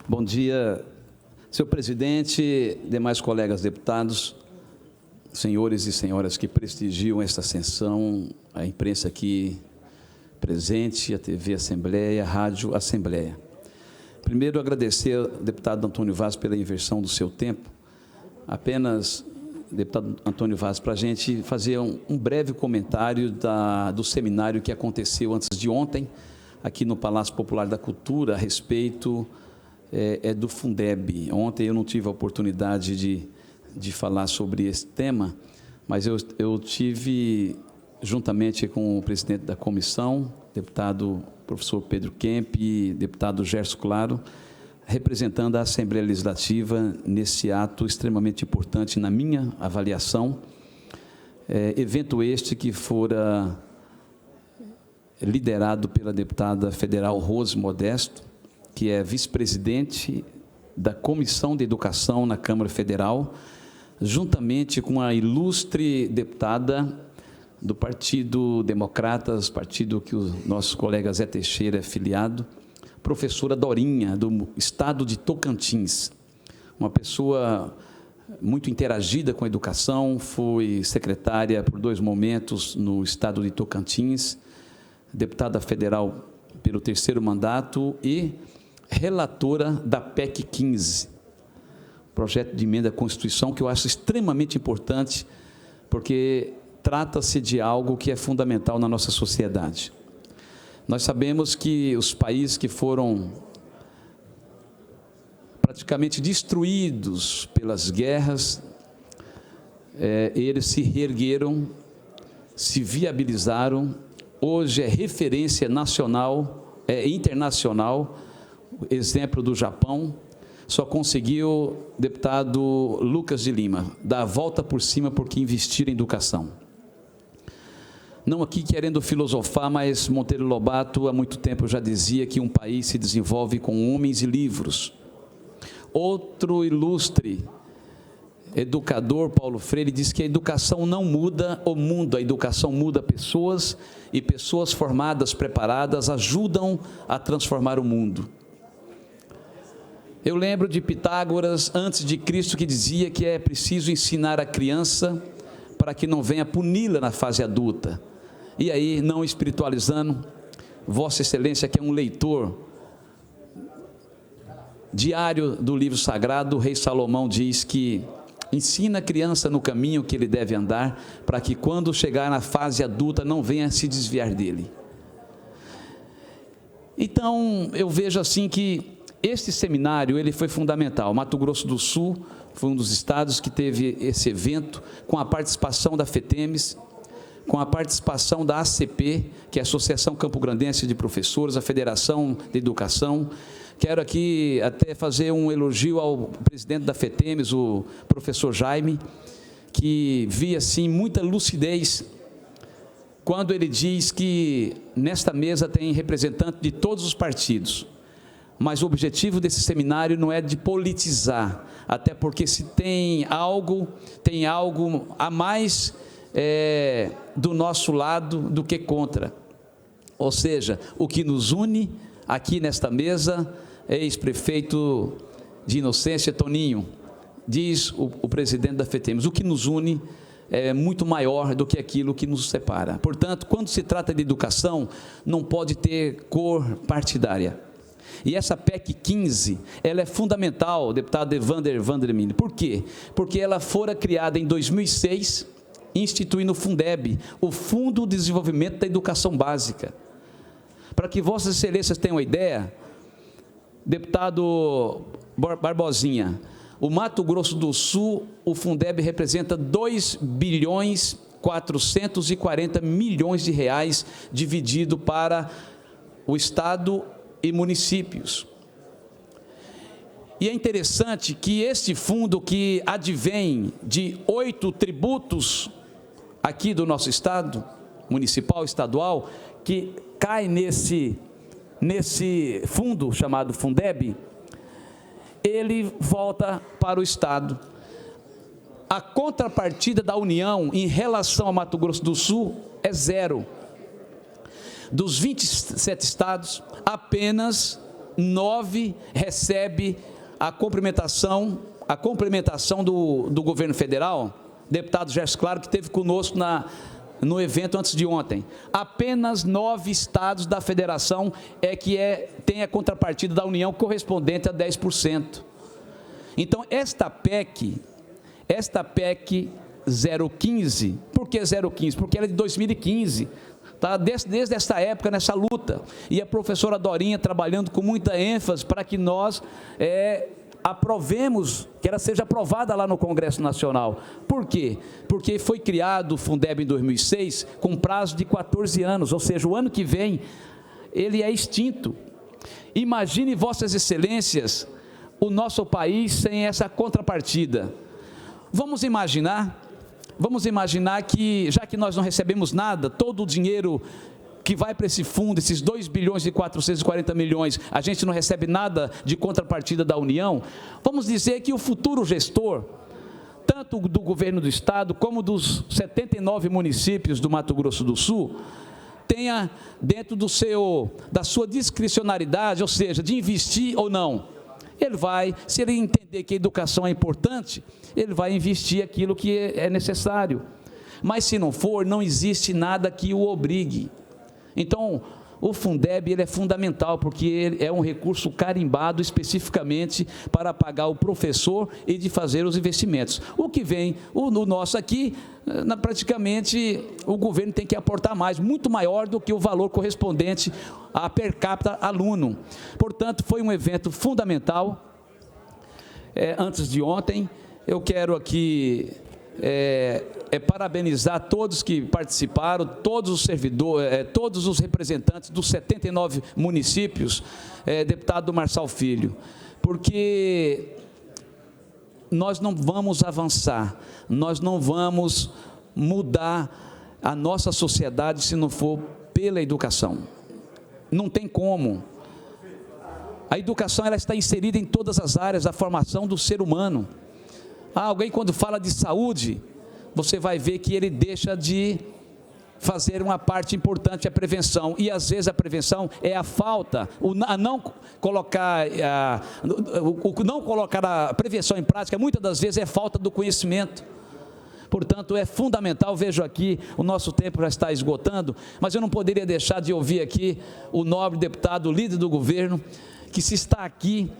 Bom dia, senhor presidente, demais colegas deputados, senhores e senhoras que prestigiam esta sessão, a imprensa aqui presente, a TV Assembleia, a Rádio Assembleia. Primeiro, agradecer ao deputado Antônio Vaz pela inversão do seu tempo. Apenas, deputado Antônio Vaz, para a gente fazer um breve comentário do seminário que aconteceu antes de ontem, aqui no Palácio Popular da Cultura, a respeito do Fundeb. Ontem eu não tive a oportunidade de falar sobre esse tema, mas eu tive, juntamente com o presidente da comissão, deputado professor Pedro Kemp e deputado Gerson Claro, representando a Assembleia Legislativa nesse ato extremamente importante, na minha avaliação, evento este que fora liderado pela deputada federal Rose Modesto, que é vice-presidente da Comissão de Educação na Câmara Federal, juntamente com a ilustre deputada do Partido Democratas, partido que o nosso colega Zé Teixeira é filiado, professora Dorinha, do estado de Tocantins, uma pessoa muito interagida com a educação, foi secretária por 2 momentos no estado de Tocantins, deputada federal pelo 3º mandato e relatora da PEC 15, projeto de emenda à Constituição, que eu acho extremamente importante, porque trata-se de algo que é fundamental na nossa sociedade. Nós sabemos que os países que foram praticamente destruídos pelas guerras, eles se reergueram, se viabilizaram, hoje é referência nacional, internacional, exemplo do Japão, só conseguiu, deputado Lucas de Lima, dar a volta por cima porque investiram em educação. Não aqui querendo filosofar, mas Monteiro Lobato há muito tempo já dizia que um país se desenvolve com homens e livros. Outro ilustre educador, Paulo Freire, diz que a educação não muda o mundo, a educação muda pessoas, e pessoas formadas, preparadas, ajudam a transformar o mundo. Eu lembro de Pitágoras, antes de Cristo, que dizia que é preciso ensinar a criança para que não venha puni-la na fase adulta. E aí, não espiritualizando, Vossa Excelência, que é um leitor diário do livro sagrado, o rei Salomão diz que ensina a criança no caminho que ele deve andar, para que quando chegar na fase adulta não venha se desviar dele. Então, eu vejo assim que este seminário ele foi fundamental. Mato Grosso do Sul foi um dos estados que teve esse evento, com a participação da FETEMES, com a participação da ACP, que é a Associação Campograndense de Professores, a Federação de Educação. Quero aqui até fazer um elogio ao presidente da FETEMES, o professor Jaime, que via, assim, muita lucidez quando ele diz que nesta mesa tem representante de todos os partidos, mas o objetivo desse seminário não é de politizar, até porque se tem algo a mais do nosso lado do que contra. Ou seja, o que nos une aqui nesta mesa, ex-prefeito de Inocência, Toninho, diz o presidente da FETEMES, o que nos une é muito maior do que aquilo que nos separa. Portanto, quando se trata de educação, não pode ter cor partidária. E essa PEC 15, ela é fundamental, deputado Evander Vandermini. Por quê? Porque ela fora criada em 2006, instituindo o Fundeb, o Fundo de Desenvolvimento da Educação Básica. Para que Vossas Excelências tenham uma ideia, deputado Barbosinha, o Mato Grosso do Sul, o Fundeb representa 2.440 bilhões de reais dividido para o Estado e municípios. E é interessante que este fundo, que advém de 8 tributos aqui do nosso Estado, municipal, estadual, que cai nesse fundo chamado Fundeb, ele volta para o Estado. A contrapartida da União em relação ao Mato Grosso do Sul é 0. Dos 27 estados, apenas 9 recebe a complementação do governo federal. Deputado Gerson Claro, que esteve conosco no evento antes de ontem. Apenas 9 estados da federação tem a contrapartida da União correspondente a 10%. Então, esta PEC 015, por que 015? Porque ela é de 2015, tá? Desde essa época, nessa luta, e a professora Dorinha trabalhando com muita ênfase para que nós aprovemos, que ela seja aprovada lá no Congresso Nacional. Por quê? Porque foi criado o Fundeb em 2006 com prazo de 14 anos, ou seja, o ano que vem ele é extinto. Imagine, Vossas Excelências, o nosso país sem essa contrapartida. Vamos imaginar que, já que nós não recebemos nada, todo o dinheiro que vai para esse fundo, esses 2 bilhões e 440 milhões, a gente não recebe nada de contrapartida da União, vamos dizer que o futuro gestor, tanto do governo do Estado, como dos 79 municípios do Mato Grosso do Sul, tenha dentro da sua discricionariedade, ou seja, de investir ou não. Ele vai, se ele entender que a educação é importante, ele vai investir aquilo que é necessário. Mas se não for, não existe nada que o obrigue. Então, o Fundeb ele é fundamental, porque ele é um recurso carimbado especificamente para pagar o professor e de fazer os investimentos. O que vem, no nosso aqui, praticamente o governo tem que aportar mais, muito maior do que o valor correspondente a per capita aluno. Portanto, foi um evento fundamental. Antes de ontem, eu quero aqui parabenizar todos que participaram, todos os servidores, todos os representantes dos 79 municípios, deputado Marçal Filho, porque nós não vamos avançar, nós não vamos mudar a nossa sociedade se não for pela educação. Não tem como. A educação ela está inserida em todas as áreas da formação do ser humano. Alguém, quando fala de saúde, você vai ver que ele deixa de fazer uma parte importante, a prevenção, e às vezes a prevenção é a falta, não colocar a prevenção em prática, muitas das vezes é falta do conhecimento. Portanto, é fundamental, vejo aqui, o nosso tempo já está esgotando, mas eu não poderia deixar de ouvir aqui o nobre deputado, líder do governo, que se está aqui,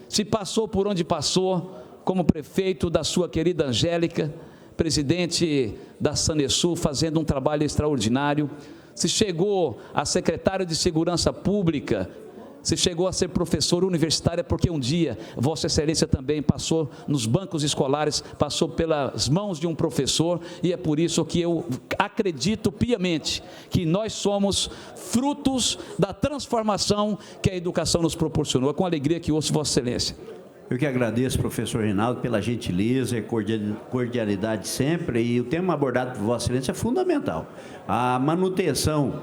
se passou por onde passou, como prefeito da sua querida Angélica, presidente da Sanesul, fazendo um trabalho extraordinário, se chegou a secretário de Segurança Pública, se chegou a ser professor universitário, porque um dia Vossa Excelência também passou nos bancos escolares, passou pelas mãos de um professor, e é por isso que eu acredito piamente que nós somos frutos da transformação que a educação nos proporcionou. É com alegria que ouço Vossa Excelência. Eu que agradeço, professor Reinaldo, pela gentileza e cordialidade sempre, e o tema abordado por Vossa Excelência é fundamental. A manutenção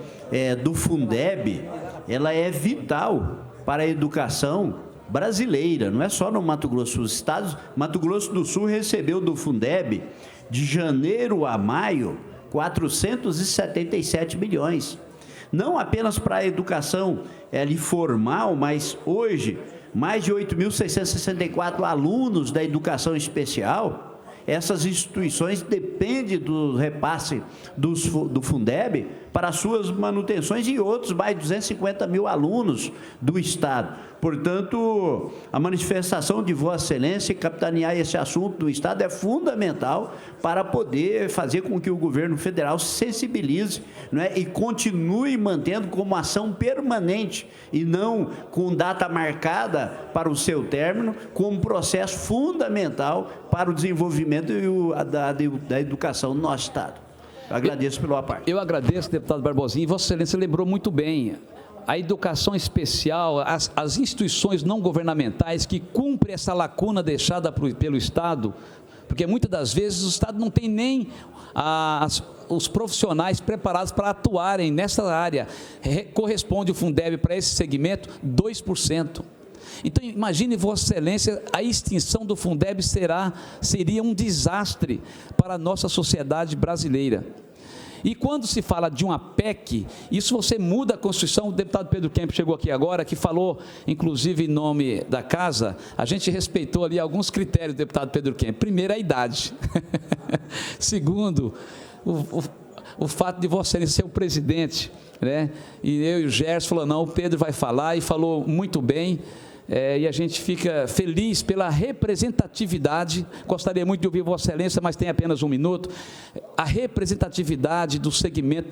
do Fundeb, ela é vital para a educação brasileira, não é só no Mato Grosso. Os estados, Mato Grosso do Sul recebeu do Fundeb, de janeiro a maio, 477 milhões. Não apenas para a educação ali formal, mas hoje, mais de 8.664 alunos da educação especial. Essas instituições dependem do repasse do Fundeb para suas manutenções, e outros mais de 250 mil alunos do Estado. Portanto, a manifestação de Vossa Excelência e capitanear esse assunto do Estado é fundamental para poder fazer com que o governo federal se sensibilize, não é, e continue mantendo como ação permanente, e não com data marcada para o seu término, como processo fundamental para o desenvolvimento da educação no nosso Estado. Eu agradeço pelo parte. Eu agradeço, deputado Barbosinha, e Vossa Excelência lembrou muito bem. A educação especial, as instituições não governamentais que cumprem essa lacuna deixada pelo Estado, porque muitas das vezes o Estado não tem nem os profissionais preparados para atuarem nessa área. Corresponde o Fundeb para esse segmento 2%. Então, imagine, Vossa Excelência, a extinção do Fundeb seria um desastre para a nossa sociedade brasileira. E quando se fala de uma PEC, isso você muda a Constituição. O deputado Pedro Kemp chegou aqui agora, que falou, inclusive, em nome da casa. A gente respeitou ali alguns critérios do deputado Pedro Kemp. Primeiro, a idade. Segundo, o fato de você ser o presidente, né? E eu e o Gerson falou, não, o Pedro vai falar, e falou muito bem. E a gente fica feliz pela representatividade. Gostaria muito de ouvir Vossa Excelência, mas tem apenas um minuto. A representatividade do segmento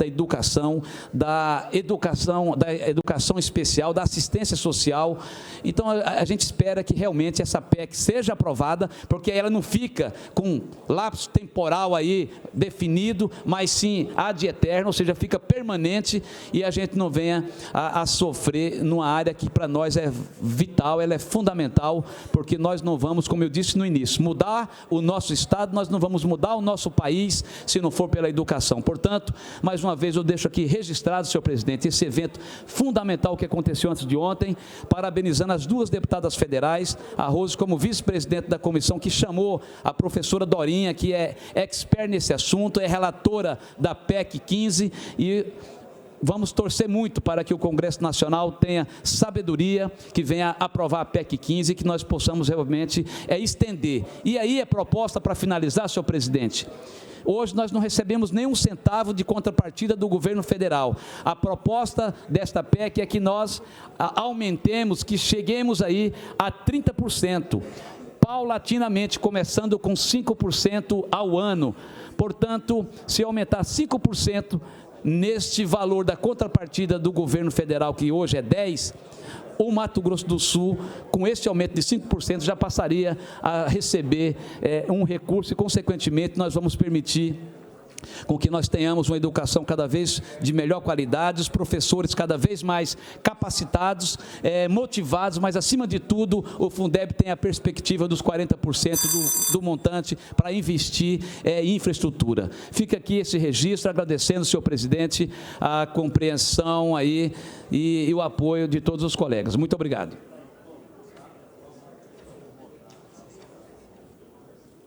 da educação especial, da assistência social. Então, a gente espera que realmente essa PEC seja aprovada, porque ela não fica com lapso temporal aí definido, mas sim ad eterno, ou seja, fica permanente, e a gente não venha a sofrer numa área que para nós é vital. Ela é fundamental, porque nós não vamos, como eu disse no início, mudar o nosso Estado, nós não vamos mudar o nosso país se não for pela educação. Portanto, mais uma vez eu deixo aqui registrado, senhor presidente, esse evento fundamental que aconteceu antes de ontem, parabenizando as duas deputadas federais, a Rose como vice-presidente da comissão, que chamou a professora Dorinha, que é expert nesse assunto, é relatora da PEC 15, e vamos torcer muito para que o Congresso Nacional tenha sabedoria, que venha aprovar a PEC 15, que nós possamos realmente estender. E aí a proposta, para finalizar, senhor presidente, hoje nós não recebemos nenhum centavo de contrapartida do governo federal. A proposta desta PEC é que nós aumentemos, que cheguemos aí a 30%, paulatinamente, começando com 5% ao ano. Portanto, se aumentar 5%, neste valor da contrapartida do governo federal, que hoje é 10%, o Mato Grosso do Sul, com esse aumento de 5%, já passaria a receber um recurso, e, consequentemente, nós vamos permitir com que nós tenhamos uma educação cada vez de melhor qualidade, os professores cada vez mais capacitados, motivados, mas, acima de tudo, o Fundeb tem a perspectiva dos 40% do montante para investir em infraestrutura. Fica aqui esse registro, agradecendo, senhor presidente, a compreensão aí e o apoio de todos os colegas. Muito obrigado.